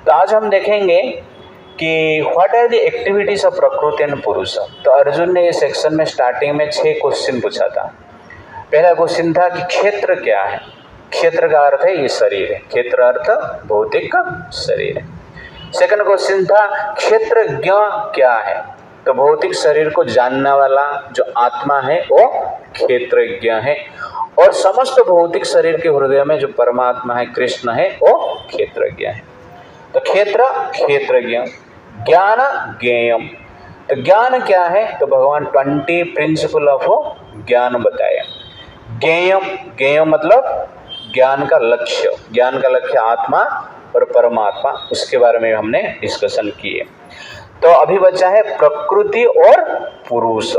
तो आज हम देखेंगे कि what are the activities of prakriti and purusha. तो अर्जुन ने ये सेक्शन में स्टार्टिंग में 6 क्वेश्चन पूछा था। पहला क्वेश्चन था कि क्षेत्र क्या है। क्षेत्र का अर्थ है ये शरीर है, क्षेत्र अर्थ भौतिक शरीर है। सेकंड क्वेश्चन था क्षेत्रज्ञ क्या है। तो भौतिक शरीर को जानने वाला जो आत्मा है वो क्षेत्रज्ञ है, और समस्त भौतिक शरीर के हृदय में जो परमात्मा है, कृष्ण है, वो क्षेत्रज्ञ है। तो क्षेत्र क्षेत्रज्ञ, ज्ञान ज्ञेयम। तो ज्ञान क्या है, तो भगवान 20 प्रिंसिपल ऑफ ज्ञान बताए। ज्ञेयम, ज्ञेयम मतलब ज्ञान का लक्ष्य, ज्ञान का लक्ष्य आत्मा और परमात्मा, उसके बारे में हमने डिस्कशन किए। तो अभी बचा है प्रकृति और पुरुष,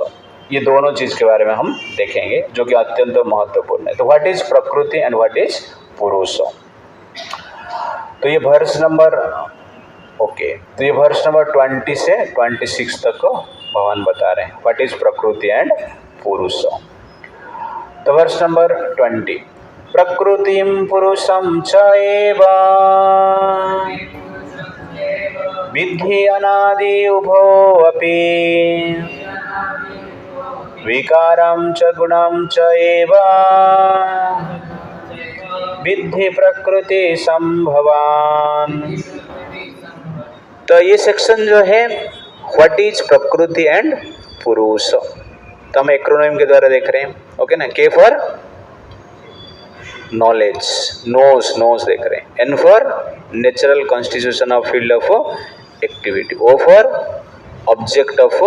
ये दोनों चीज के बारे में हम देखेंगे जो कि अत्यंत महत्वपूर्ण है। तो what is prakriti and what is पुरुष। तो ये वर्स नंबर तो ये वर्स नंबर 20 से 26 तक को भगवान बता रहे हैं what is prakriti and purusha. तो वर्स नंबर 20, प्रकृतिम पुरुषम च एव विद्धि अनादि उभो अपि विकारं च गुणं च एव विद्धि प्रकृति संभवान। तो ये सेक्शन जो है what is prakriti and purusha, तो हम एक्रोनिम के द्वारा देख रहे हैं। ओके ना, के फॉर नॉलेज, नोज देख रहे हैं, N for natural constitution of field of activity, O for object of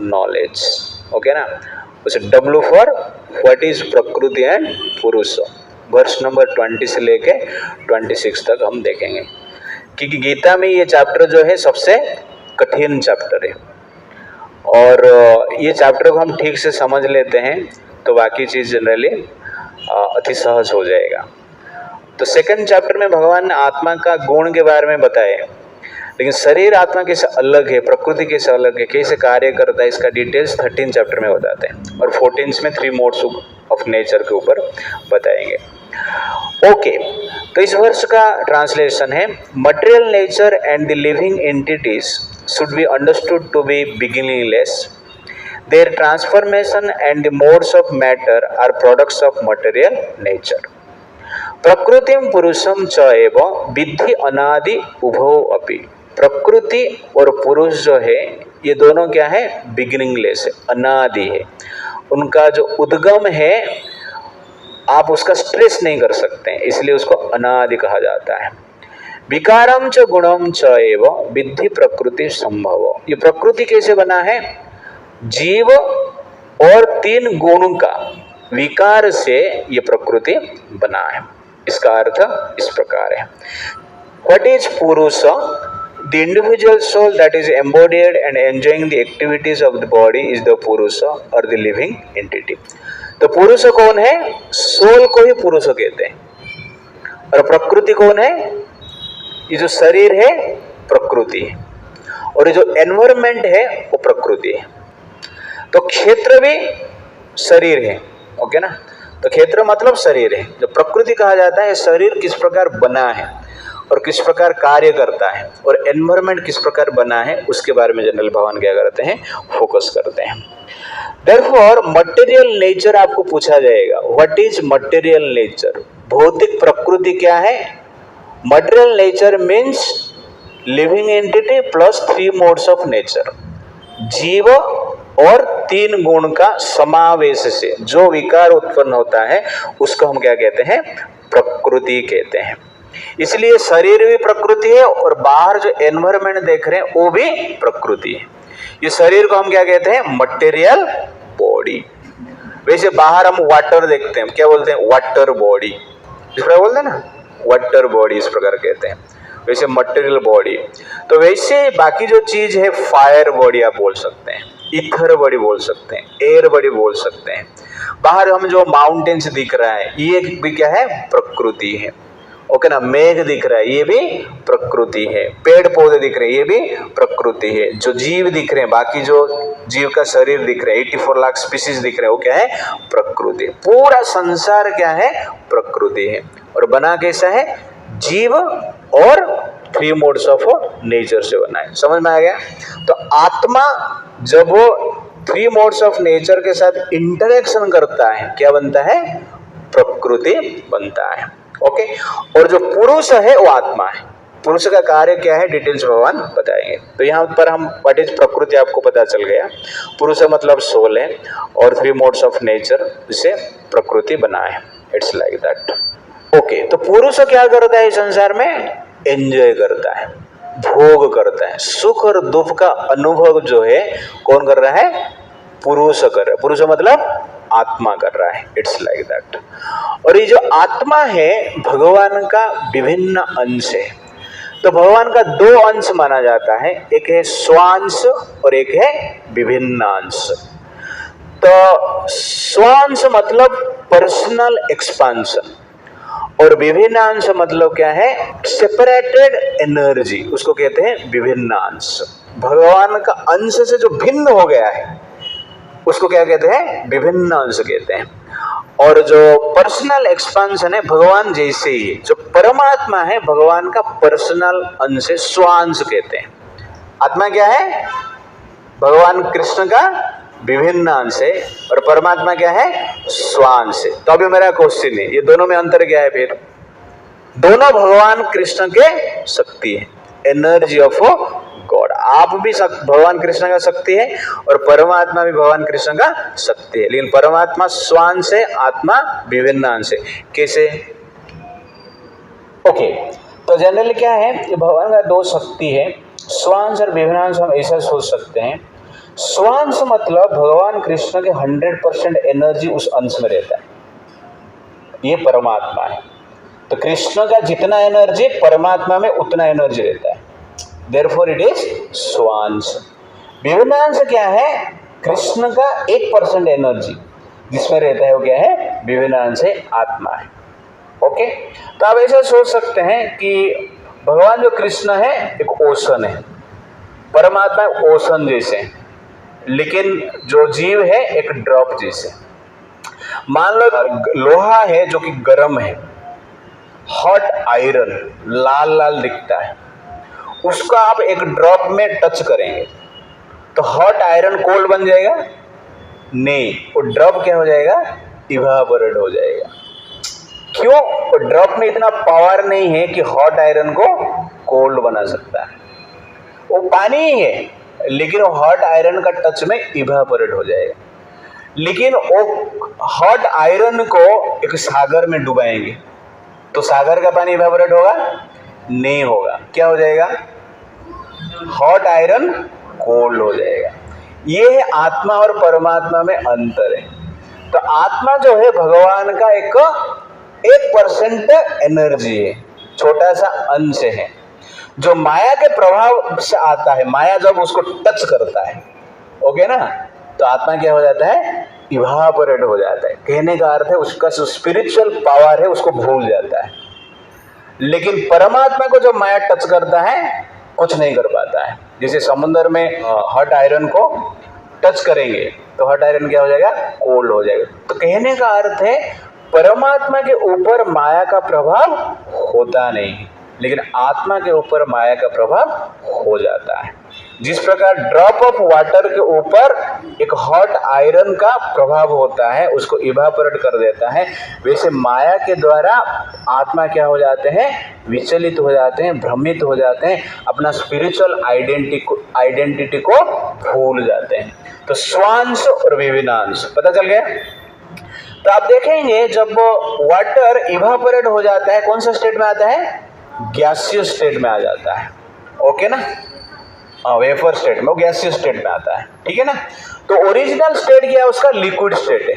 knowledge. Okay ना, उसे W for what is prakriti and purusha. Verse number 20 से लेके 26 तक हम देखेंगे, क्योंकि गीता में ये चैप्टर जो है सबसे कठिन चैप्टर है, और ये चैप्टर को हम ठीक से समझ लेते हैं तो बाकी चीज़ जनरली अति सहज हो जाएगा। तो सेकंड चैप्टर में भगवान ने आत्मा का गुण के बारे में बताया, लेकिन शरीर आत्मा कैसे अलग है, प्रकृति कैसे अलग है, कैसे कार्य करता है, इसका डिटेल्स 13 चैप्टर में बताते हैं, और 14 में 3 मोड्स ऑफ नेचर के ऊपर बताएंगे। ओके, तो इस वर्ष का ट्रांसलेशन है material nature and the living entities should be understood to be beginningless. Their transformation and the modes of matter are products of material nature. प्रकृतिम पुरुषम च एव विद्धि अनादि उभो अपि। प्रकृति और पुरुष जो है ये दोनों क्या है, बिगिनिंगलेस है, अनादि है, उनका जो उद्गम है आप उसका स्ट्रेस नहीं कर सकते हैं, इसलिए उसको अनादि कहा जाता है। विकारम च गुणम च एव विद्धि प्रकृति संभव। ये प्रकृति कैसे बना है, जीव और 3 गुणों का विकार से ये प्रकृति बना है। इसका अर्थ इस प्रकार है, what is purusha, the individual soul that is embodied and enjoying the activities of the body is the purusha और द लिविंग एंटिटी। तो पुरुष कौन है, सोल को ही पुरुष कहते हैं, और प्रकृति कौन है, ये जो शरीर है प्रकृति है, और ये जो एनवायरमेंट है वो प्रकृति है। तो क्षेत्र भी शरीर है। ओके ना, तो क्षेत्र मतलब शरीर है। जो प्रकृति कहा जाता है शरीर किस प्रकार बना है और किस प्रकार कार्य करता है और एनवायरमेंट किस प्रकार बना है उसके बारे में जनरल भगवान क्या करते हैं, फोकस करते हैं। देयरफॉर मटेरियल नेचर आपको पूछा जाएगा, व्हाट इज मटेरियल नेचर, भौतिक प्रकृति क्या है। Material nature means living entity plus 3 modes of nature, जीव और 3 गुण का समावेश से जो विकार उत्पन्न होता है उसको हम क्या कहते हैं, प्रकृति कहते हैं। इसलिए शरीर भी प्रकृति है और बाहर जो एनवायरमेंट देख रहे हैं वो भी प्रकृति है। ये शरीर को हम क्या कहते हैं, मटेरियल बॉडी। वैसे बाहर हम वाटर देखते हैं, क्या बोलते हैं, वाटर बॉडी, इस प्रकार बोलते हैं ना, वाटर बॉडी इस प्रकार कहते हैं, वैसे मटेरियल बॉडी। तो वैसे बाकी जो चीज है फायर बॉडी आप बोल सकते हैं, ईथर बॉडी बोल सकते हैं, एयर बॉडी बोल सकते हैं। बाहर हम जो माउंटेन्स दिख रहा है ये भी क्या है, प्रकृति है। ओके ना, मेघ दिख रहा है ये भी प्रकृति है, पेड़ पौधे दिख रहे हैं ये भी प्रकृति है, जो जीव दिख रहे हैं, बाकी जो जीव का शरीर दिख रहा है 84 लाख स्पीसीज दिख रहे हैं वो क्या है, प्रकृति। पूरा संसार क्या है, प्रकृति है। और बना कैसा है, जीव और 3 मोड्स ऑफ नेचर से बना है। समझ में आ गया? तो आत्मा जब वो 3 मोड्स ऑफ नेचर के साथ इंटरेक्शन करता है, क्या बनता है? प्रकृति बनता है। ओके, और जो पुरुष है वो आत्मा है। पुरुष का कार्य क्या है, डिटेल्स भगवान बताएंगे। तो यहाँ पर हम व्हाट इज प्रकृति आपको पता चल गया। पुरुष मतलब सोल है, और 3 मोड्स ऑफ नेचर से प्रकृति बना है। It's like that. ओके, तो पुरुष क्या करता है इस संसार में? एंजॉय करता है, भोग करता है। सुख और दुख का अनुभव जो है कौन कर रहा है? पुरुष कर रहा है। पुरुष मतलब आत्मा कर रहा है। It's like that. और ये जो आत्मा है भगवान का विभिन्न अंश है। तो भगवान का 2 अंश माना जाता है, एक है स्वांश और एक है विभिन्न अंश। तो स्वांश मतलब पर्सनल एक्सपांशन, और विभिन्न अंश मतलब क्या है? सेपरेटेड एनर्जी, उसको कहते हैं विभिन्न अंश। भगवान का अंश से जो भिन्न हो गया है उसको क्या कहते हैं? विभिन्न अंश कहते हैं। और जो पर्सनल एक्सपांशन है भगवान जैसे ही है, जो परमात्मा है भगवान का पर्सनल अंश है, स्वांश कहते हैं। आत्मा क्या है? भगवान कृष्ण का विभिन्न अंश है, और परमात्मा क्या है? स्वांश है। तो अभी मेरा क्वेश्चन है, ये दोनों में अंतर क्या है? फिर दोनों भगवान कृष्ण के शक्ति है, एनर्जी ऑफ गॉड। आप भी भगवान कृष्ण का शक्ति है, और परमात्मा भी भगवान कृष्ण का शक्ति है। लेकिन परमात्मा स्वांश है, आत्मा विभिन्न अंश है। कैसे? ओके, तो जनरली क्या है, भगवान का 2 शक्ति है, स्वांश और विभिन्न अंश। हम ऐसा सोच सकते हैं, स्वांश मतलब भगवान कृष्ण के 100% एनर्जी उस अंश में रहता है, ये परमात्मा है। तो कृष्ण का जितना एनर्जी परमात्मा में उतना एनर्जी रहता है, देयरफॉर इट इज स्वांश। विभिन्न अंश क्या है? कृष्ण का 1% एनर्जी जिसमें रहता है वो क्या है? विभिन्न अंश है, आत्मा है। ओके, तो आप ऐसा सोच सकते हैं कि भगवान जो कृष्ण है एक ओशन है, परमात्मा ओशन जैसे, लेकिन जो जीव है एक ड्रॉप जैसे। मान लो लोहा है जो कि गर्म है, हॉट आयरन, लाल लाल दिखता है, उसका आप एक ड्रॉप में टच करेंगे तो हॉट आयरन कोल्ड बन जाएगा? नहीं, वो ड्रॉप क्या हो जाएगा? इवापोरेट हो जाएगा। क्यों? वो ड्रॉप में इतना पावर नहीं है कि हॉट आयरन को कोल्ड बना सकता है। वो पानी ही है, लेकिन वो हॉट आयरन का टच में इवापोरेट हो जाएगा। लेकिन वो हॉट आयरन को एक सागर में डुबाएंगे तो सागर का पानी इवापोरेट होगा? नहीं होगा। क्या हो जाएगा? हॉट आयरन कोल्ड हो जाएगा। ये है आत्मा और परमात्मा में अंतर है। तो आत्मा जो है भगवान का एक 1% एनर्जी है, छोटा सा अंश है, जो माया के प्रभाव से आता है। माया जब उसको टच करता है, ओके ना, तो आत्मा क्या हो जाता है? इवापोरेट हो जाता है। कहने का अर्थ है उसका जो स्पिरिचुअल पावर है उसको भूल जाता है। लेकिन परमात्मा को जब माया टच करता है कुछ नहीं कर पाता है। जैसे समुद्र में हॉट आयरन को टच करेंगे तो हॉट आयरन क्या हो जाएगा? कोल्ड हो जाएगा। तो कहने का अर्थ है परमात्मा के ऊपर माया का प्रभाव होता नहीं, लेकिन आत्मा के ऊपर माया का प्रभाव हो जाता है। जिस प्रकार ड्रॉप ऑफ वाटर के ऊपर एक हॉट आयरन का प्रभाव होता है, उसको इवापोरेट कर देता है, वैसे माया के द्वारा आत्मा क्या हो जाते हैं? विचलित हो जाते हैं, भ्रमित हो जाते हैं, अपना स्पिरिचुअल आइडेंटिटी को भूल जाते हैं। तो स्वांश और विभिन्नांश पता चल गया। तो आप देखेंगे जब वाटर इवापोरेट हो जाता है कौन सा स्टेट में आता है? गैसियस स्टेट में आ जाता है। ओके ना, वेपर स्टेट में, वो गैसियस स्टेट में आता है। ठीक है ना। तो ओरिजिनल स्टेट क्या है उसका? लिक्विड स्टेट है,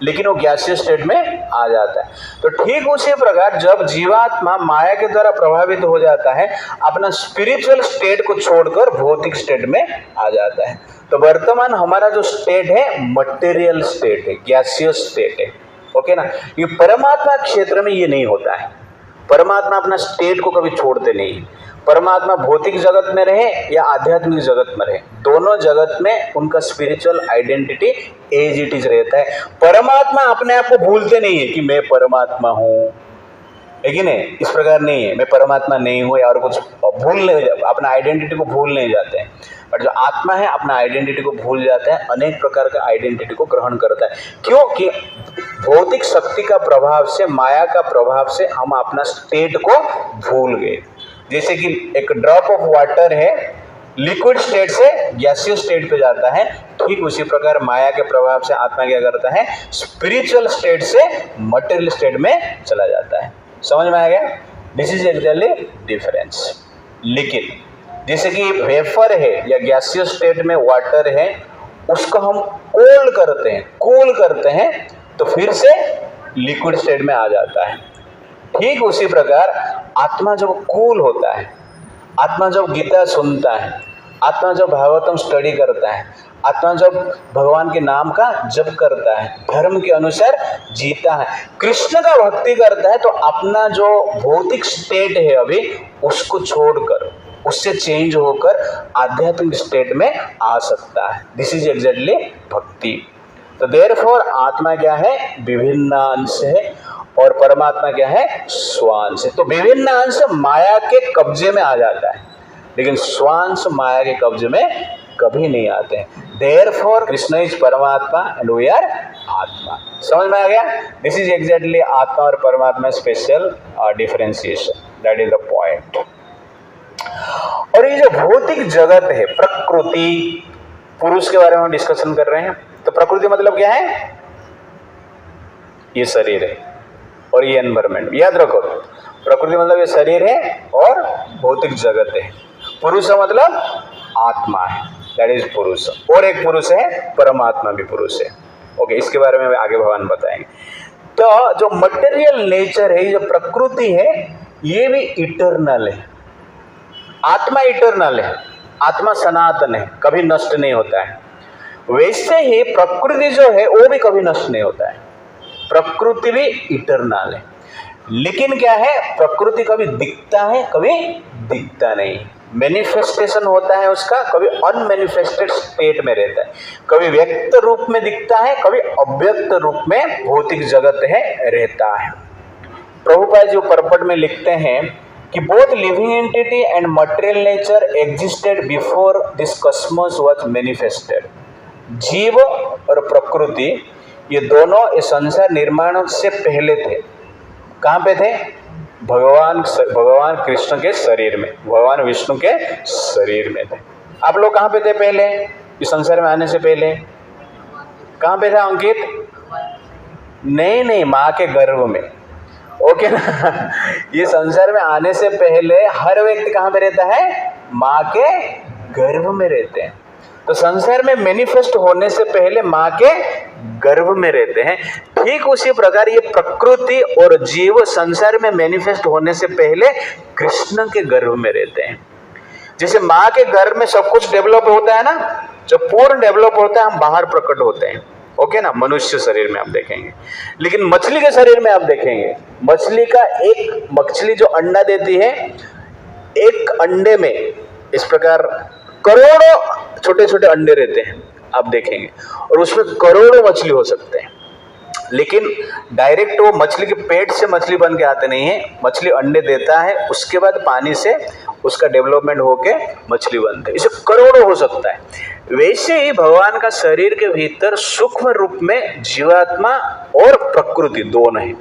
लेकिन वो गैसियस स्टेट में आ जाता है। तो ठीक उसी प्रकार जब जीवात्मा माया के द्वारा प्रभावित हो जाता है, अपना स्पिरिचुअल स्टेट को छोड़कर भौतिक स्टेट में आ जाता है। तो वर्तमान हमारा जो स्टेट है मटेरियल स्टेट है, गैसियस स्टेट है। ओके ना। ये परमात्मा क्षेत्र में ये नहीं होता है। परमात्मा अपना स्टेट को कभी छोड़ते नहीं। परमात्मा भौतिक जगत में रहे या आध्यात्मिक जगत में रहे, दोनों जगत में उनका spiritual identity as it is रहता है। परमात्मा अपने आप को भूलते नहीं है कि मैं परमात्मा हूँ। है कि नहीं? इस प्रकार नहीं है मैं परमात्मा नहीं हूँ या और कुछ भूल नहीं, अपना आइडेंटिटी को भूल नहीं जाते हैं। बट जो आत्मा है अपना आइडेंटिटी को भूल जाता है, अनेक प्रकार का आइडेंटिटी को ग्रहण करता है। क्योंकि भौतिक शक्ति का प्रभाव से, माया का प्रभाव से हम अपना स्टेट को भूल गए। जैसे कि एक ड्रॉप ऑफ वाटर है, लिक्विड स्टेट से गैसियस स्टेट पे जाता है, ठीक उसी प्रकार माया के प्रभाव से आत्मा क्या करता है, स्पिरिचुअल स्टेट से मटेरियल स्टेट में चला जाता है। समझ में आ गया? This is actually difference. लेकिन जैसे कि वेफर है या गैसियस स्टेट में वाटर है, उसको हम कोल्ड करते हैं तो फिर से लिक्विड स्टेट में आ जाता है। ठीक उसी प्रकार आत्मा जब कूल होता है, आत्मा जब गीता सुनता है, आत्मा जब भागवतम स्टडी करता है, आत्मा जब भगवान के नाम का जप करता है, धर्म के अनुसार जीता है, कृष्ण का भक्ति करता है, तो अपना जो भौतिक स्टेट है अभी उसको छोड़कर, उससे चेंज होकर आध्यात्मिक स्टेट में आ सकता है। दिस इज एग्जैक्टली भक्ति। तो देयरफॉर आत्मा क्या है, विभिन्न अंश है, और परमात्मा क्या है, स्वांश है। तो विभिन्न अंश माया के कब्जे में आ जाता है, लेकिन स्वांश माया के कब्जे में कभी नहीं आते हैं। देयरफॉर कृष्ण इज परमात्मा एंड वी आर आत्मा। समझ में आ गया? दिस इज एग्जैक्टली आत्मा और परमात्मा special differentiation, that is the point. और ये जो भौतिक जगत है, प्रकृति, पुरुष के बारे में डिस्कशन कर रहे हैं। तो प्रकृति मतलब क्या है? ये शरीर है और ये एनवायरमेंट। याद रखो, प्रकृति मतलब ये शरीर है और भौतिक जगत है। पुरुष मतलब आत्मा है, दैट इज पुरुष। और एक पुरुष है, परमात्मा भी पुरुष है। ओके, इसके बारे में आगे भगवान बताएंगे। तो जो मटेरियल नेचर है, जो प्रकृति है, ये भी इटर्नल है। आत्मा इटर्नल है, आत्मा सनातन है, कभी नष्ट नहीं होता है। वैसे ही प्रकृति जो है वो भी कभी नष्ट नहीं होता है। प्रकृति भी इटर्नल है, लेकिन क्या है, प्रकृति कभी दिखता है, कभी दिखता नहीं। मैनिफेस्टेशन होता है उसका, कभी अनमैनिफेस्टेड स्टेट में रहता है, कभी व्यक्त रूप में दिखता है, कभी अव्यक्त रूप में भौतिक जगत है रहता है। प्रभुपाद जी परपट में लिखते हैं कि both living entity and material nature existed before this Cosmos was manifested. जीव और प्रकृति ये दोनों इस संसार निर्माण से पहले थे। कहाँ पे थे? भगवान कृष्ण के शरीर में, भगवान विष्णु के शरीर में थे। आप लोग कहाँ पे थे पहले? इस संसार में आने से पहले कहाँ पे था अंकित? नहीं, माँ के गर्भ में। ओके ना? ये संसार में आने से पहले हर व्यक्ति कहाँ पे रहता है? माँ के गर्भ में रहते हैं। तो संसार में मैनिफेस्ट होने से पहले माँ के गर्भ में रहते हैं। ठीक उसी प्रकार ये प्रकृति और जीव संसार में मैनिफेस्ट होने से पहले कृष्ण के गर्भ में रहते हैं। जैसे माँ के गर्भ में सब कुछ डेवलप होता है ना, जब पूर्ण डेवलप होता है हम बाहर प्रकट होते हैं। ओके ना? मनुष्य शरीर में आप देखेंगे, लेकिन मछली के शरीर में आप देखेंगे, मछली जो अंडा देती है, एक अंडे में इस प्रकार करोड़ों छोटे छोटे अंडे रहते हैं, आप देखेंगे, और उसमें करोड़ों मछली हो सकते हैं। लेकिन डायरेक्ट वो मछली के पेट से मछली बन के आते नहीं है। मछली अंडे देता है, उसके बाद पानी से उसका डेवलपमेंट होके मछली बनते है। इसे करोड़ों हो सकता है। वैसे ही भगवान का शरीर के भीतर सूक्ष्म रूप में जीवात्मा और प्रकृति दोनों है।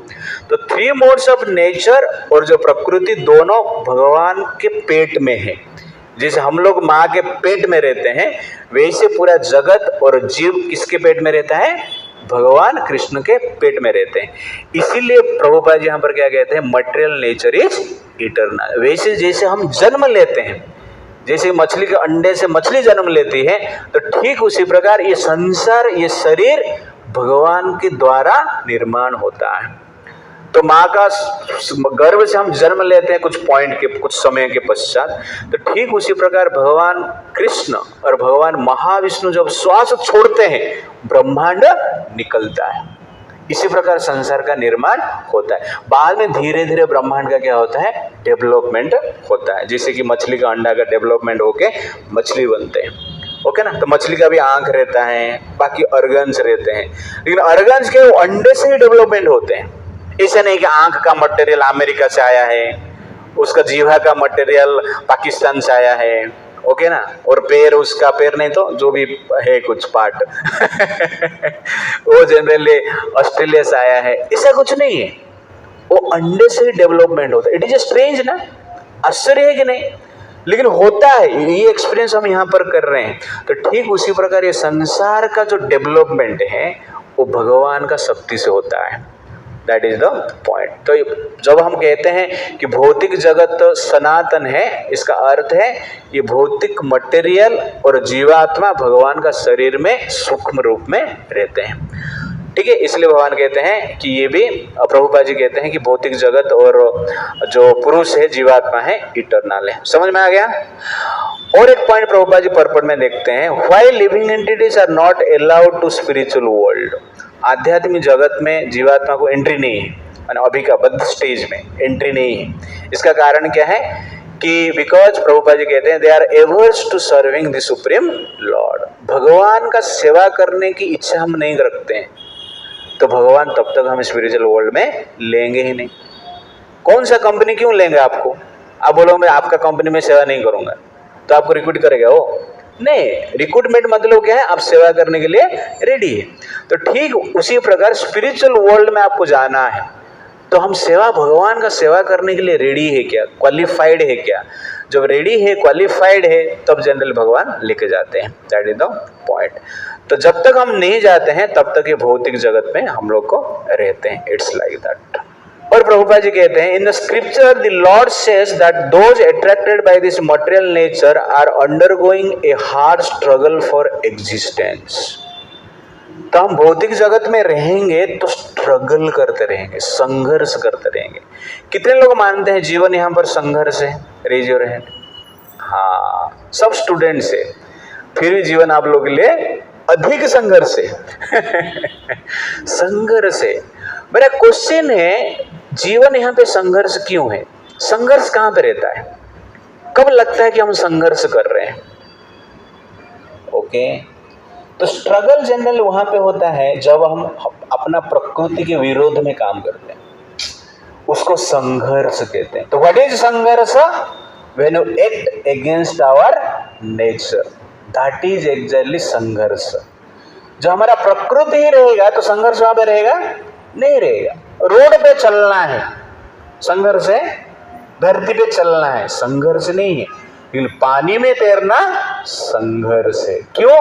तो 3 मोड्स ऑफ नेचर और जो प्रकृति दोनों भगवान के पेट में है। जैसे हम लोग माँ के पेट में रहते हैं, वैसे पूरा जगत और जीव किसके पेट में रहता है? भगवान कृष्ण के पेट में रहते हैं। इसीलिए प्रभुपाद जी यहाँ पर क्या कहते हैं? Material nature is eternal. वैसे जैसे हम जन्म लेते हैं, जैसे मछली के अंडे से मछली जन्म लेती है, तो ठीक उसी प्रकार ये संसार, ये शरीर भगवान के द्वारा निर्माण होता है। तो माँ का गर्भ से हम जन्म लेते हैं कुछ समय के पश्चात। तो ठीक उसी प्रकार भगवान कृष्ण और भगवान महाविष्णु जब श्वास छोड़ते हैं, ब्रह्मांड निकलता है। इसी प्रकार संसार का निर्माण होता है। बाद में धीरे धीरे ब्रह्मांड का क्या होता है? डेवलपमेंट होता है। जैसे कि मछली का अंडा का डेवलपमेंट होके मछली बनते हैं। ओके ना? तो मछली का भी आंख रहता है, बाकी ऑर्गन्स रहते हैं, लेकिन ऑर्गन्स के अंडे से ही डेवलपमेंट होते हैं, ऐसा नहीं कि आंख का मटेरियल अमेरिका से आया है, उसका जीवा का मटेरियल पाकिस्तान से आया है, ओके ना, और पैर, उसका पैर नहीं तो जो भी है कुछ पार्ट वो जनरली ऑस्ट्रेलिया से आया है, ऐसा कुछ नहीं है। वो अंडे से ही डेवलपमेंट होता है। इट इज स्ट्रेंज ना, आश्चर्य है कि नहीं, लेकिन होता है। ये एक्सपीरियंस हम यहाँ पर कर रहे हैं। तो ठीक उसी प्रकार ये संसार का जो डेवलपमेंट है वो भगवान का शक्ति से होता है। That is the point. तो जब हम कहते हैं कि भौतिक जगत सनातन है, इसका अर्थ है ये भौतिक मटेरियल और जीवात्मा भगवान का शरीर में सूक्ष्म रूप में रहते हैं। ठीक है, इसलिए भगवान कहते हैं कि ये भी, प्रभुपाद जी कहते हैं कि भौतिक जगत और जो पुरुष है, जीवात्मा है, इटर्नल है। समझ में आ गया। और एक पॉइंट प्रभुपाद जी पर्पट में देखते हैं, why living entities are not allowed to spiritual world. आध्यात्मिक जगत में जीवात्मा को एंट्री नहीं है, अभी का बद्ध स्टेज में एंट्री नहीं है। इसका कारण क्या है कि बिकॉज प्रभुपाद जी कहते हैं they are averse to serving the Supreme Lord. भगवान का सेवा करने की इच्छा हम नहीं रखते हैं, तो भगवान तब तक हम स्पिरिचुअल वर्ल्ड में लेंगे ही नहीं। कौन सा कंपनी क्यों लेंगे आपको? आप बोलोगे मैं आपका कंपनी में सेवा नहीं करूंगा, तो आपको रिक्रूट करेगा वो? नहीं। रिक्रूटमेंट मतलब क्या है? आप सेवा करने के लिए रेडी है। तो ठीक उसी प्रकार स्पिरिचुअल वर्ल्ड में आपको जाना है, तो हम सेवा, भगवान का सेवा करने के लिए रेडी है क्या, क्वालिफाइड है क्या? जब रेडी है, क्वालिफाइड है, तब जनरल भगवान लेके जाते हैं। That is the point. तो जब तक हम नहीं जाते हैं तब तक ये भौतिक जगत में हम लोग को रहते हैं। It's like that. और प्रभुपाद जी कहते हैं in the scripture the Lord says that those attracted by this material nature are undergoing a hard struggle for existence. तो हम भौतिक जगत में रहेंगे तो स्ट्रगल करते रहेंगे, संघर्ष करते रहेंगे। कितने लोग मानते हैं जीवन यहाँ पर संघर्ष है? Raise your hand. हाँ, सब स्टूडेंट्स है। फिर भी जीवन आप लोगों के लिए अधिक संघर्ष है संघर्ष है। मेरा क्वेश्चन है, जीवन यहाँ पे संघर्ष क्यों है? संघर्ष कहाँ पे रहता है? कब लगता है कि हम संघर्ष कर रहे हैं? ओके, तो स्ट्रगल जनरल वहां पे होता है जब हम अपना प्रकृति के विरोध में काम करते हैं, उसको संघर्ष कहते हैं। तो व्हाट इज संघर्ष? When you act against our nature, that is exactly संघर्ष। जो हमारा प्रकृति ही रहेगा तो संघर्ष वहां पे रहेगा नहीं रहेगा। रोड पे चलना है संघर्ष है, धरती पे चलना है संघर्ष नहीं है, लेकिन पानी में तैरना संघर्ष है। क्यों?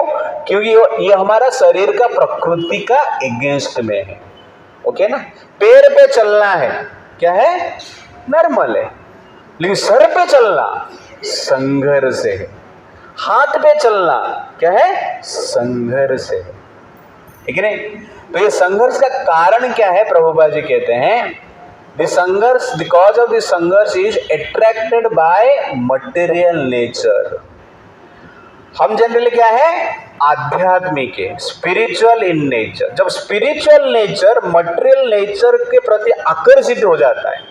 क्योंकि ये हमारा शरीर का प्रकृति का एगेंस्ट में है। ओके ना। पैर पे चलना है क्या है? नॉर्मल है, लेकिन सर पे चलना संघर्ष है। हाथ पे चलना क्या है? संघर्ष है, ठीक है नहीं? तो ये संघर्ष का कारण क्या है? प्रभुपाद जी कहते हैं the संघर्ष, the cause of the संघर्ष is attracted by material nature। हम जनरली क्या है? आध्यात्मिक है, स्पिरिचुअल इन नेचर। जब स्पिरिचुअल नेचर मटेरियल नेचर के प्रति आकर्षित हो जाता है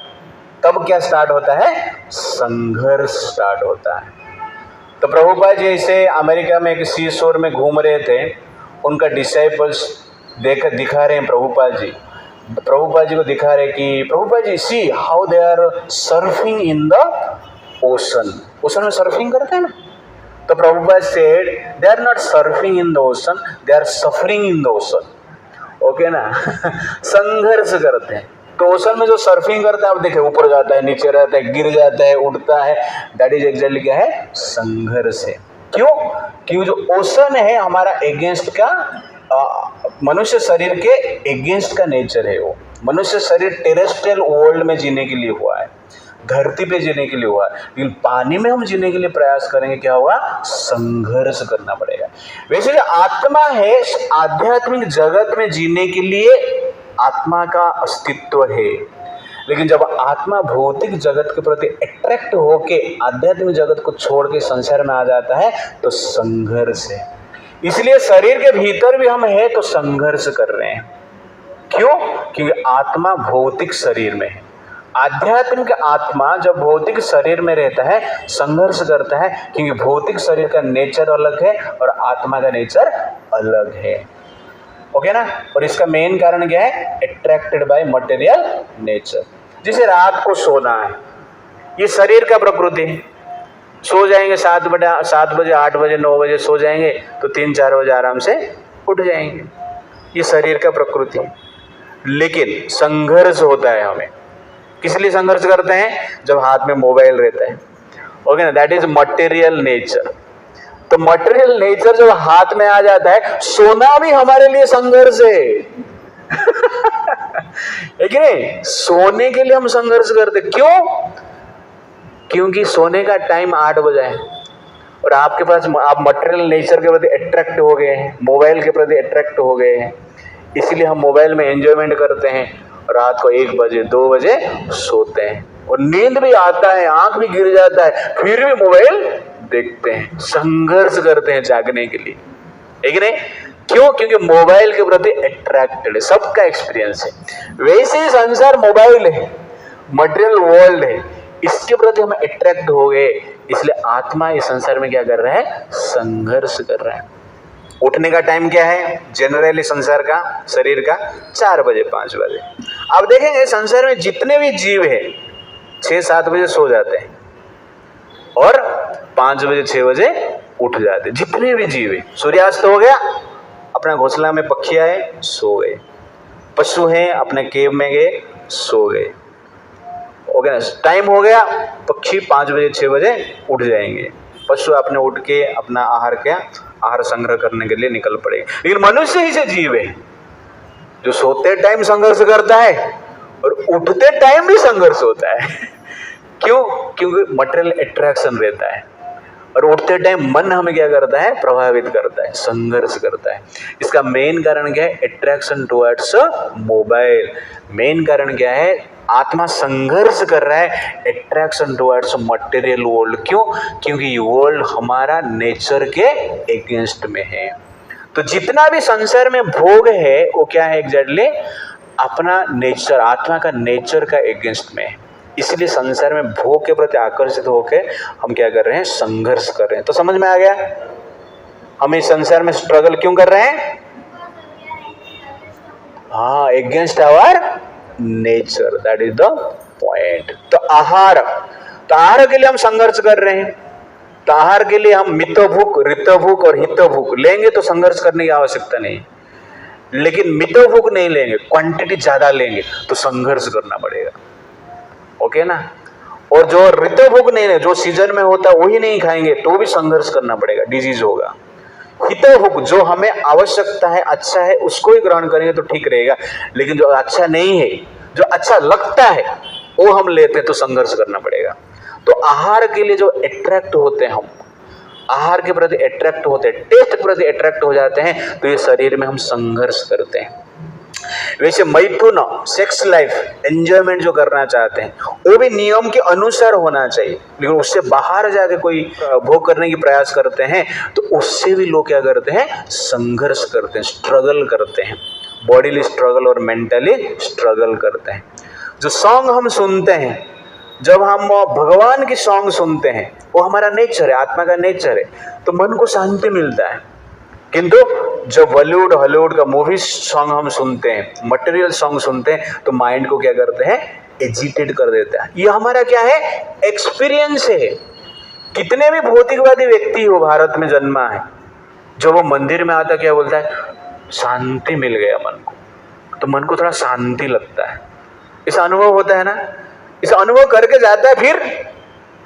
तब क्या स्टार्ट होता है? संघर्ष स्टार्ट होता है। तो प्रभुपाद जी ऐसे अमेरिका में एक सी शोर में घूम रहे थे, उनका डिसाइपल्स दिखा रहे हैं प्रभुपाद जी को दिखा रहे कि Prabhupada ji see how they are surfing in the ocean. Ocean में सर्फिंग करते हैं ना। तो Prabhupada said they are not surfing in the ocean, they are suffering in the ocean. Okay ना संघर्ष करते हैं। तो ओशन में जो सर्फिंग करता है, आप देखें ऊपर जाता है, नीचे रहता है, गिर जाता है, उड़ता है, दैट इज एग्जैक्टली क्या है? संघर्ष है। क्यों? क्योंकि जो ओशन है हमारा एगेंस्ट का, मनुष्य शरीर के एगेंस्ट का नेचर है। वो मनुष्य शरीर टेरेस्ट्रियल वर्ल्ड में जीने के लिए हुआ है, धरती पे जीने के लिए हुआ है, लेकिन पानी में हम जीने के लिए प्रयास करेंगे, क्या होगा? संघर्ष करना पड़ेगा। वैसे जो आत्मा है आध्यात्मिक जगत में जीने के लिए आत्मा का अस्तित्व है, लेकिन जब आत्मा भौतिक जगत के प्रति अट्रैक्ट होके आध्यात्मिक जगत को छोड़ के संसार में आ जाता है तो संघर्ष है। इसलिए शरीर के भीतर भी हम है तो संघर्ष कर रहे हैं। क्यों? क्योंकि आत्मा भौतिक शरीर में है। आध्यात्मिक आत्मा जब भौतिक शरीर में रहता है संघर्ष करता है, क्योंकि भौतिक शरीर का नेचर अलग है और आत्मा का नेचर अलग है। ओके ना। और इसका मेन कारण क्या है? Attracted by material nature. जिसे रात को सोना है, ये शरीर का प्रकृति है। सो जाएंगे 7 बजे 8 बजे 9 बजे सो जाएंगे तो 3-4 बजे आराम से उठ जाएंगे, ये शरीर का प्रकृति है। लेकिन संघर्ष होता है हमें, किस लिए संघर्ष करते हैं? जब हाथ में मोबाइल रहता है, ओके ना, दैट इज मटेरियल नेचर। तो मटेरियल नेचर जब हाथ में आ जाता है, सोना भी हमारे लिए संघर्ष है है कि नहीं? सोने के लिए हम संघर्ष करते, क्यों? क्योंकि सोने का टाइम 8 बजा है और आपके पास, आप मटेरियल नेचर के प्रति अट्रैक्ट हो गए हैं, मोबाइल के प्रति अट्रैक्ट हो गए हैं, इसलिए हम मोबाइल में एंजॉयमेंट करते हैं, रात को 1 बजे 2 बजे सोते हैं और नींद भी आता है, आंख भी गिर जाता है, फिर भी मोबाइल देखते हैं, संघर्ष करते हैं जागने के लिए, है कि नहीं? क्यों? क्योंकि मोबाइल के प्रति अट्रैक्टेड है, सबका एक्सपीरियंस है। वैसे ही संसार मोबाइल है, मटेरियल वर्ल्ड है, इसके प्रति हम अट्रैक्ट हो गए, इसलिए आत्मा इस संसार में क्या कर रहा है? संघर्ष कर रहा है। उठने का टाइम क्या है जनरली संसार का, शरीर का? 4 बजे 5 बजे। आप देखेंगे संसार में जितने भी जीव है 6-7 बजे सो जाते हैं और 5 बजे 6 बजे उठ जाते हैं, जितने भी जीव है। सूर्यास्त हो गया, अपना घोंसला में पक्षी आए, सो गए। पशु हैं, अपने केव में गए, सो गए, ओके ना। टाइम हो गया, पक्षी 5 बजे 6 बजे उठ जाएंगे, पशु अपने उठ के अपना आहार संग्रह करने के लिए निकल पड़ेगा। लेकिन मनुष्य ही से जीव है जो सोते टाइम संघर्ष करता है और उठते टाइम भी संघर्ष होता है क्यों? क्योंकि मटेरियल अट्रैक्शन रहता है और उठते टाइम मन हमें क्या करता है? प्रभावित करता है, संघर्ष करता है। इसका मेन कारण क्या है? Attraction towards mobile. मेन कारण क्या है? आत्मा संघर्ष कर रहा है, अट्रैक्शन टुवर्ड्स मटेरियल वर्ल्ड। क्यों? क्योंकि ये वर्ल्ड हमारा नेचर के अगेंस्ट में है। तो जितना भी संसार में भोग है वो क्या है एग्जैक्टली? अपना नेचर, आत्मा का नेचर का अगेंस्ट में है। इसलिए संसार में भोग के प्रति आकर्षित होकर हम क्या कर रहे हैं? संघर्ष कर रहे हैं। तो समझ में आ गया हम इस संसार में स्ट्रगल क्यों कर रहे हैं? हाँ, against our nature, that is the point. तो आहार के लिए हम संघर्ष कर रहे हैं। तो आहार के लिए हम मितभुक, ऋतभुक और हितभुक लेंगे तो संघर्ष करने की आवश्यकता नहीं। लेकिन मितभुक नहीं लेंगे, क्वांटिटी ज्यादा लेंगे तो संघर्ष करना पड़ेगा, ओके ना। और जो ऋतभुक नहीं है, जो सीजन में होता है वही नहीं खाएंगे तो भी संघर्ष करना पड़ेगा, डिजीज होगा। हितभुक, जो हमें आवश्यकता है, अच्छा है, उसको ही ग्रहण करेंगे तो ठीक रहेगा। लेकिन जो अच्छा नहीं है, जो अच्छा लगता है वो हम लेते हैं तो संघर्ष करना पड़ेगा। तो आहार के लिए जो अट्रैक्ट होते हैं, हम आहार के प्रति अट्रैक्ट होते हैं, टेस्ट के प्रति अट्रैक्ट हो जाते हैं, तो ये शरीर में हम संघर्ष करते हैं। वैसे मैथुन, सेक्स लाइफ, एंजॉयमेंट जो करना चाहते हैं वो भी नियम के अनुसार होना चाहिए। लेकिन उससे बाहर जाके कोई भोग करने की प्रयास करते हैं तो उससे भी लोग क्या करते हैं? संघर्ष करते हैं, स्ट्रगल करते हैं, बॉडीली स्ट्रगल और मेंटली स्ट्रगल करते हैं। जो सॉन्ग हम सुनते हैं, जब हम भगवान की सॉन्ग सुनते हैं, वो हमारा नेचर है, आत्मा का नेचर है, तो मन को शांति मिलता है। किंतु जब बॉलीवुड हॉलीवुड का मूवी सॉन्ग हम सुनते हैं, मटेरियल सॉन्ग सुनते हैं, तो माइंड को क्या करते हैं? एजिटेट कर देता है। ये हमारा क्या है? एक्सपीरियंस है। कितने भी भौतिकवादी व्यक्ति हो भारत में जन्मा है, जब वो मंदिर में आता क्या बोलता है? शांति मिल गया मन को, तो मन को थोड़ा शांति लगता है। इस अनुभव होता है ना, इस अनुभव करके जाता है, फिर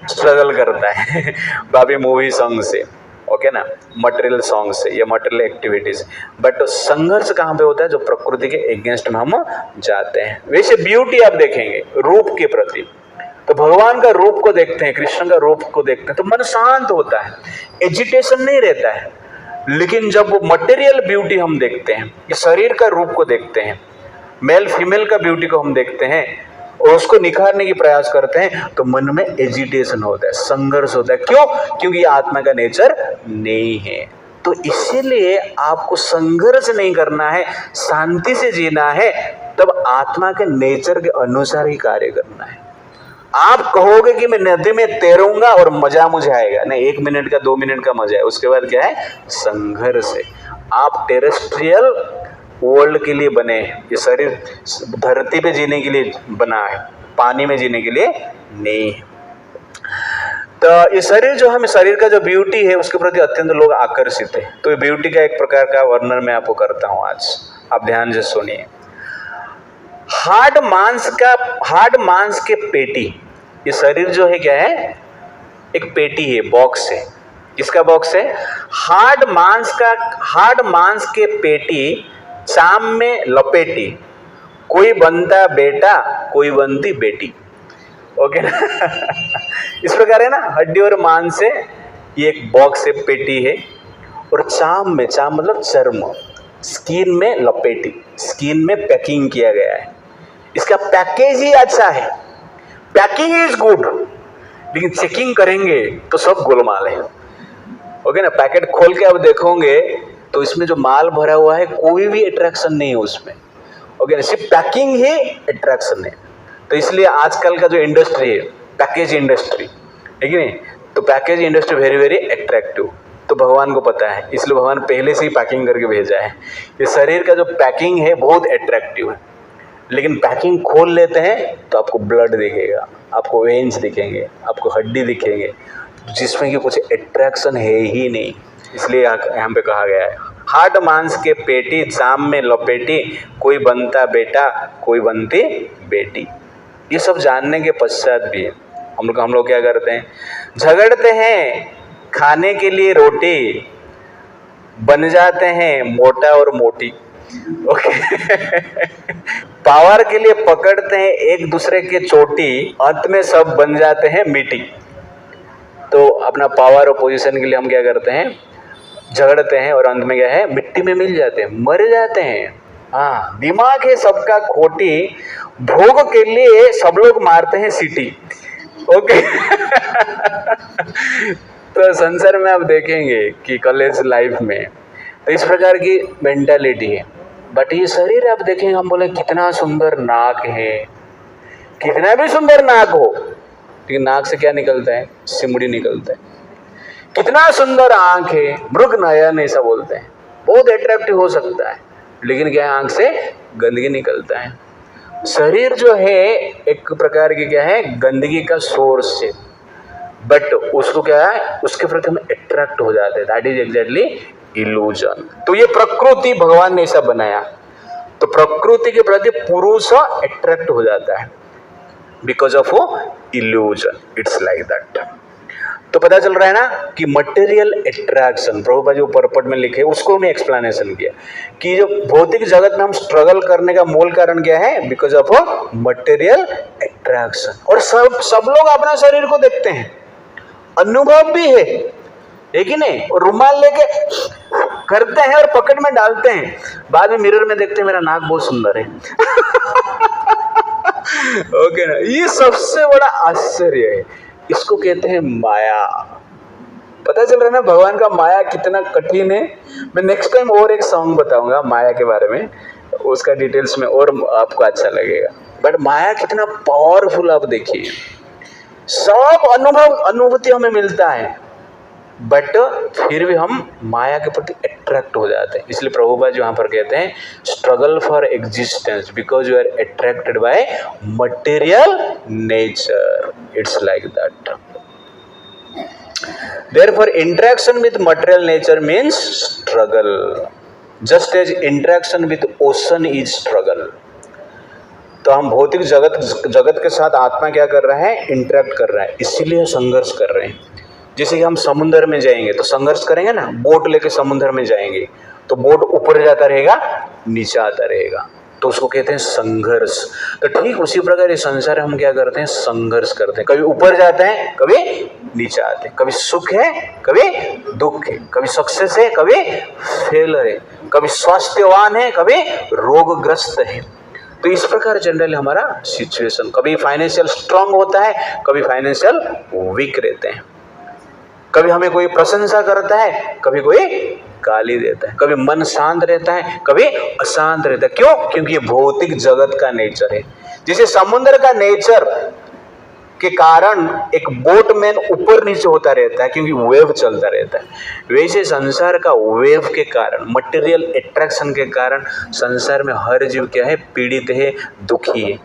स्ट्रगल करता है बाबी मूवी सॉन्ग से, ओके ना, मटेरियल सॉन्ग से या मटेरियल एक्टिविटीज। बट संघर्ष कहाँ पे होता है? जो प्रकृति के अगेंस्ट में हम जाते हैं। वैसे ब्यूटी आप देखेंगे रूप के प्रति, तो भगवान का रूप को देखते हैं, कृष्ण का रूप को देखते हैं तो मन शांत होता है, एजिटेशन नहीं रहता है। लेकिन जब वो मटेरियल ब्यूटी हम देखते हैं, शरीर का रूप को देखते हैं, मेल फीमेल का ब्यूटी को हम देखते हैं और उसको निखारने की प्रयास करते हैं, तो मन में एजिटेशन होता है, संघर्ष होता है। क्यों? क्योंकि ये आत्मा का नेचर नहीं है। तो इसीलिए आपको संघर्ष नहीं करना है, शांति से जीना है, तब आत्मा के नेचर के अनुसार ही कार्य करना है। आप कहोगे कि मैं नदी में तैरूंगा और मजा मुझे आएगा, नहीं, 1 मिनट का 2 मिनट का मजा है, उसके बाद क्या है? संघर्ष है। आप टेरेस्ट्रियल वर्ल्ड के लिए बने हैं। ये शरीर धरती पे जीने के लिए बना है, पानी में जीने के लिए नहीं है। तो ये शरीर जो है, शरीर का जो ब्यूटी है उसके प्रति अत्यंत लोग आकर्षित है। तो ये ब्यूटी का एक प्रकार का वर्णन मैं आपको करता हूँ आज, आप ध्यान से सुनिए। हार्ड मांस के पेटी, ये शरीर जो है क्या है, एक पेटी है, बॉक्स है। इसका बॉक्स है। हार्ड मांस के पेटी चाम में लपेटी, कोई बनता बेटा कोई बनती बेटी। ओके ना इस प्रकार है ना, हड्डी और मांस से ये एक बॉक्स है, पेटी है। और चाम मतलब चर्म, स्किन में लपेटी, स्किन में पैकिंग किया गया है। इसका पैकेज ही अच्छा है, पैकिंग इज गुड, लेकिन चेकिंग करेंगे तो सब गोलमाल है। ओके ना, पैकेट खोल के अब देखोगे तो इसमें जो माल भरा हुआ है कोई भी अट्रैक्शन नहीं है उसमें। ओके ना, सिर्फ पैकिंग ही अट्रैक्शन है। तो इसलिए आजकल का जो इंडस्ट्री है, पैकेज इंडस्ट्री है कि नहीं, तो package industry very very attractive. तो भगवान को पता है, इसलिए भगवान पहले से ही पैकिंग करके भेजा है। ये शरीर का जो पैकिंग है बहुत अट्रैक्टिव है, लेकिन पैकिंग खोल लेते हैं तो आपको ब्लड दिखेगा, आपको वेन्स दिखेंगे, आपको हड्डी दिखेंगे, जिसमें कि कुछ अट्रैक्शन है ही नहीं। इसलिए यहाँ पे कहा गया है, हार्ड मांस के पेटी चाम में लपेटी, कोई बनता बेटा कोई बनती बेटी। ये सब जानने के पश्चात भी हम लोग क्या करते हैं, झगड़ते हैं खाने के लिए रोटी, बन जाते हैं मोटा और मोटी। ओके पावर के लिए पकड़ते हैं एक दूसरे के चोटी, अंत में सब बन जाते हैं मिट्टी। तो अपना पावर और पोजीशन के लिए हम क्या करते हैं, झगड़ते हैं और अंत में क्या है, मिट्टी में मिल जाते हैं, मर जाते हैं। हाँ, दिमाग है सबका खोटी, भोग के लिए सब लोग मारते हैं सीटी। ओके तो संसार में आप देखेंगे कि कॉलेज लाइफ में तो इस प्रकार की मेंटालिटी है। बट ये शरीर आप देखेंगे, हम बोले कितना सुंदर नाक है, कितना भी सुंदर नाक हो, लेकिन नाक से क्या निकलता है, सिमड़ी निकलता है। कितना सुंदर आंख है, मृग नयन ऐसा बोलते हैं, बहुत अट्रैक्टिव हो सकता है, लेकिन क्या आंख से गंदगी निकलता है। शरीर जो है एक प्रकार की क्या है, गंदगी का सोर्स है, बट उसको क्या है, उसके प्रति हम अट्रैक्ट हो जाते हैं। That is exactly illusion. तो ये प्रकृति भगवान ने ऐसा बनाया, तो प्रकृति के प्रति पुरुष अट्रैक्ट हो जाता है because of illusion. It's like that. तो पता चल रहा है ना कि मटेरियल अट्रैक्शन, प्रभुपाद जो पर्पट में लिखे उसको मैं एक्सप्लेनेशन किया कि जो भौतिक जगत में हम स्ट्रगल करने का मूल कारण क्या है, बिकॉज ऑफ मटेरियल अट्रैक्शन। और सब लोग अपना शरीर को देखते हैं, अनुभव भी है कि नहीं, और रुमाल लेके करते हैं और पॉकेट में डालते हैं, बाद में मिरर में देखते हैं मेरा नाक बहुत सुंदर है। ओके ना, ये सबसे बड़ा आश्चर्य है, इसको कहते हैं माया। पता चल रहा है ना भगवान का माया कितना कठिन है। मैं नेक्स्ट टाइम और एक सॉन्ग बताऊंगा माया के बारे में, उसका डिटेल्स में और आपको अच्छा लगेगा। बट माया कितना पावरफुल आप देखिए, सब अनुभूति हमें मिलता है, बट फिर भी हम माया के प्रति अट्रैक्ट हो जाते हैं। इसलिए प्रभुपाद जो यहाँ पर कहते हैं, struggle for existence because you are attracted by material nature. It's like that. Therefore, interaction with material nature means struggle, just as interaction with ocean is struggle. तो हम भौतिक जगत के साथ आत्मा क्या कर रहा है, इंटरेक्ट कर रहा है, इसीलिए संघर्ष कर रहे हैं। जैसे कि हम समुद्र में जाएंगे तो संघर्ष करेंगे ना, बोट लेके समुद्र में जाएंगे तो बोट ऊपर जाता रहेगा, नीचे आता रहेगा, तो उसको कहते हैं संघर्ष। तो ठीक उसी प्रकार ये संसार हम क्या करते हैं, संघर्ष करते हैं। कभी ऊपर जाते हैं, कभी नीचे आते हैं, कभी सुख है कभी दुख है, कभी सक्सेस है कभी फेलर है, कभी स्वास्थ्यवान है कभी रोगग्रस्त है। तो इस प्रकार जनरली हमारा सिचुएशन, कभी फाइनेंशियल स्ट्रांग होता है, कभी फाइनेंशियल वीक रहते हैं, कभी हमें कोई प्रशंसा करता है, कभी कोई गाली देता है, कभी मन शांत रहता है, कभी अशांत रहता है। क्यों? क्योंकि ये भौतिक जगत का नेचर है। जैसे समुद्र का नेचर के कारण एक बोटमैन ऊपर नीचे होता रहता है क्योंकि वेव चलता रहता है। वैसे संसार का वेव के कारण, मटेरियल अट्रैक्शन के कारण संसार में हर जीव क्या है, पीड़ित है, दुखी है।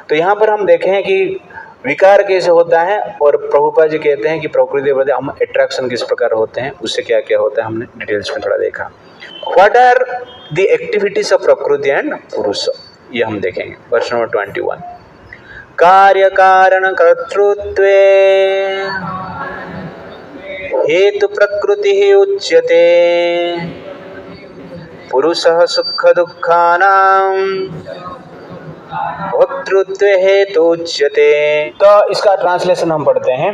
तो यहाँ पर हम देखें कि विकार कैसे होता है, और प्रभुपाद जी कहते हैं कि प्रकृति के हम अट्रैक्शन किस प्रकार होते हैं, उससे क्या क्या होता है, हमने डिटेल्स में थोड़ा देखा। What are the activities of prakriti and purusha, ये हम देखेंगे। वर्ष नंबर 21। कार्य कारण कर्तृत्वे हेतु प्रकृति उच्यते, पुरुषः सुख दुःखानां भोक्तृत्व हेतु उच्यते। तो इसका ट्रांसलेशन हम पढ़ते हैं।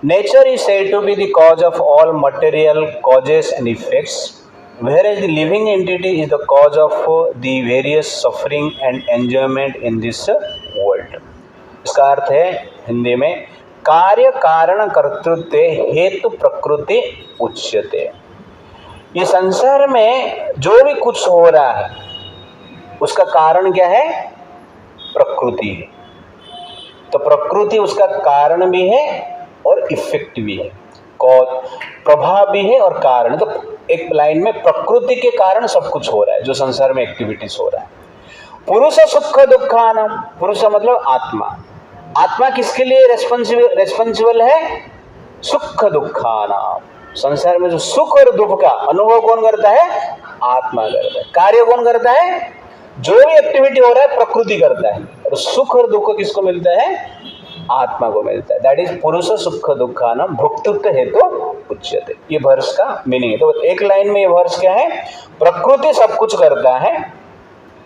Nature is said to be the cause of all material causes and effects, whereas the living entity is the cause of the various suffering and enjoyment in this world. इसका अर्थ है हिंदी में, कार्य कारण कर्तृत्व हेतु प्रकृति उच्यते। ये संसार में जो भी कुछ हो रहा है उसका कारण क्या है, प्रकृति है। तो प्रकृति उसका कारण भी है और इफेक्ट भी है, प्रभाव भी है और कारण। तो एक लाइन में प्रकृति के कारण सब कुछ हो रहा है जो संसार में एक्टिविटीज हो रहा है। पुरुष सुख दुखानाम, पुरुष मतलब आत्मा। आत्मा किसके लिए रेस्पॉन्सिबल है, सुख दुखानाम। संसार में जो सुख और दुख का अनुभव कौन करता है, आत्मा करता है। कार्य कौन करता है, जो भी एक्टिविटी हो रहा है प्रकृति करता है, और सुख और दुख किसको मिलता है, आत्मा को मिलता है। दैट इज पुरुष सुख दुखानाम भोक्तृत्व हेतु उच्यते। ये वर्ष का मीनिंग है। तो एक लाइन में ये वर्ष क्या है, प्रकृति सब कुछ करता है,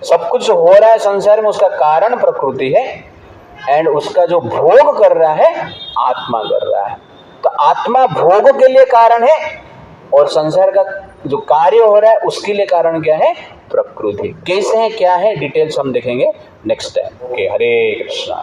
सब कुछ हो रहा है संसार में उसका कारण प्रकृति है, एंड उसका जो भोग कर रहा है आत्मा कर रहा है। तो आत्मा भोग के लिए कारण है, और संसार का जो कार्य हो रहा है उसके लिए कारण क्या है, प्रकृति। कैसे है, क्या है, डिटेल्स हम देखेंगे नेक्स्ट टाइम। ओके, हरे कृष्णा।